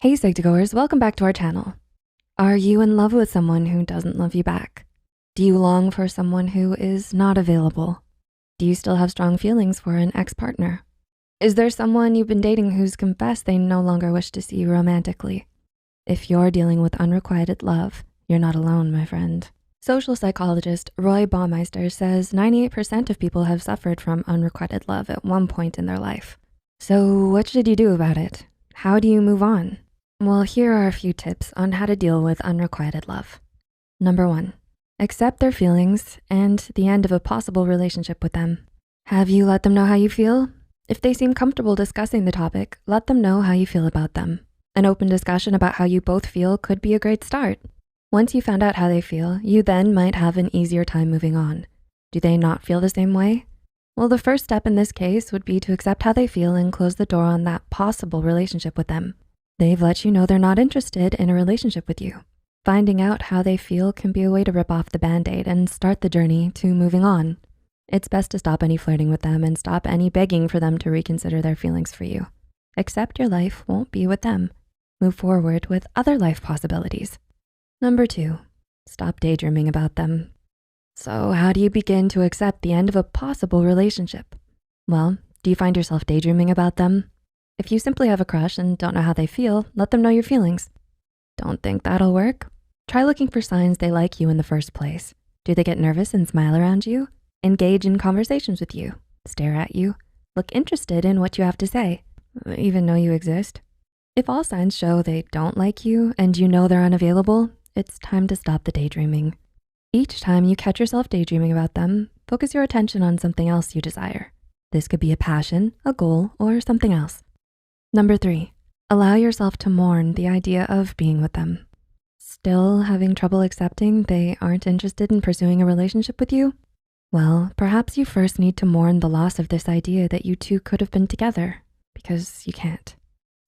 Hey Psych2Goers, welcome back to our channel. Are you in love with someone who doesn't love you back? Do you long for someone who is not available? Do you still have strong feelings for an ex-partner? Is there someone you've been dating who's confessed they no longer wish to see you romantically? If you're dealing with unrequited love, you're not alone, my friend. Social psychologist Roy Baumeister says 98% of people have suffered from unrequited love at one point in their life. So what should you do about it? How do you move on? Well, here are a few tips on how to deal with unrequited love. Number 1, accept their feelings and the end of a possible relationship with them. Have you let them know how you feel? If they seem comfortable discussing the topic, let them know how you feel about them. An open discussion about how you both feel could be a great start. Once you found out how they feel, you then might have an easier time moving on. Do they not feel the same way? Well, the first step in this case would be to accept how they feel and close the door on that possible relationship with them. They've let you know they're not interested in a relationship with you. Finding out how they feel can be a way to rip off the Band-Aid and start the journey to moving on. It's best to stop any flirting with them and stop any begging for them to reconsider their feelings for you. Accept your life won't be with them. Move forward with other life possibilities. Number 2, stop daydreaming about them. So how do you begin to accept the end of a possible relationship? Well, do you find yourself daydreaming about them? If you simply have a crush and don't know how they feel, let them know your feelings. Don't think that'll work? Try looking for signs they like you in the first place. Do they get nervous and smile around you? Engage in conversations with you? Stare at you? Look interested in what you have to say? Even know you exist? If all signs show they don't like you and you know they're unavailable, it's time to stop the daydreaming. Each time you catch yourself daydreaming about them, focus your attention on something else you desire. This could be a passion, a goal, or something else. Number 3, allow yourself to mourn the idea of being with them. Still having trouble accepting they aren't interested in pursuing a relationship with you? Well, perhaps you first need to mourn the loss of this idea that you two could have been together, because you can't.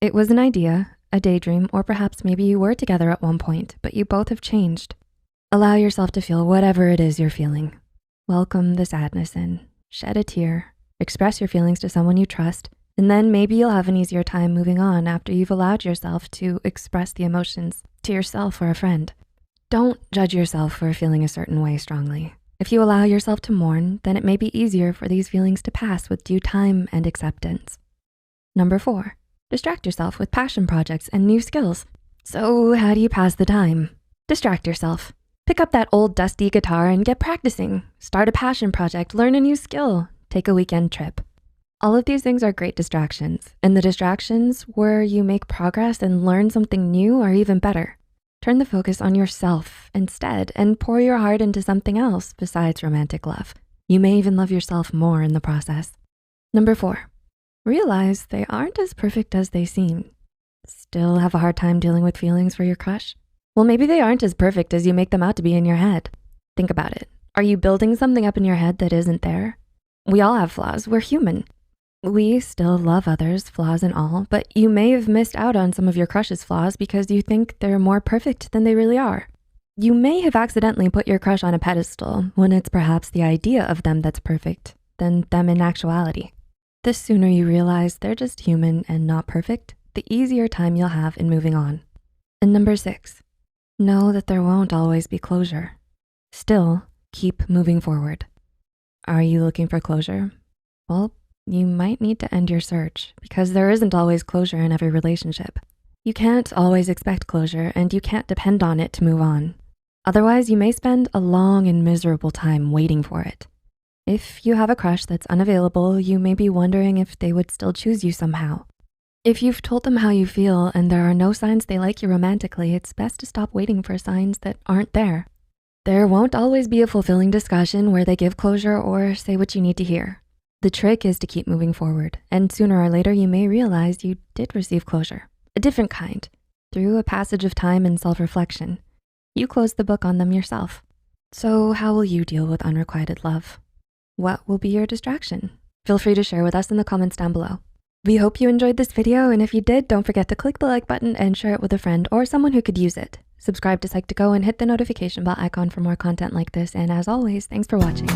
It was an idea, a daydream, or perhaps maybe you were together at one point, but you both have changed. Allow yourself to feel whatever it is you're feeling. Welcome the sadness in, shed a tear, express your feelings to someone you trust, and then maybe you'll have an easier time moving on after you've allowed yourself to express the emotions to yourself or a friend. Don't judge yourself for feeling a certain way strongly. If you allow yourself to mourn, then it may be easier for these feelings to pass with due time and acceptance. Number 4, distract yourself with passion projects and new skills. So how do you pass the time? Distract yourself. Pick up that old dusty guitar and get practicing. Start a passion project, learn a new skill, take a weekend trip. All of these things are great distractions, and the distractions where you make progress and learn something new are even better. Turn the focus on yourself instead and pour your heart into something else besides romantic love. You may even love yourself more in the process. Number 4, realize they aren't as perfect as they seem. Still have a hard time dealing with feelings for your crush? Well, maybe they aren't as perfect as you make them out to be in your head. Think about it. Are you building something up in your head that isn't there? We all have flaws, we're human. We still love others, flaws and all, but you may have missed out on some of your crush's flaws because you think they're more perfect than they really are. You may have accidentally put your crush on a pedestal when it's perhaps the idea of them that's perfect than them in actuality. The sooner you realize they're just human and not perfect, the easier time you'll have in moving on. And number 6, know that there won't always be closure. Still, keep moving forward. Are you looking for closure? Well, you might need to end your search because there isn't always closure in every relationship. You can't always expect closure and you can't depend on it to move on. Otherwise, you may spend a long and miserable time waiting for it. If you have a crush that's unavailable, you may be wondering if they would still choose you somehow. If you've told them how you feel and there are no signs they like you romantically, it's best to stop waiting for signs that aren't there. There won't always be a fulfilling discussion where they give closure or say what you need to hear. The trick is to keep moving forward, and sooner or later you may realize you did receive closure, a different kind, through a passage of time and self-reflection. You closed the book on them yourself. So how will you deal with unrequited love? What will be your distraction? Feel free to share with us in the comments down below. We hope you enjoyed this video, and if you did, don't forget to click the like button and share it with a friend or someone who could use it. Subscribe to Psych2Go and hit the notification bell icon for more content like this, and as always, thanks for watching.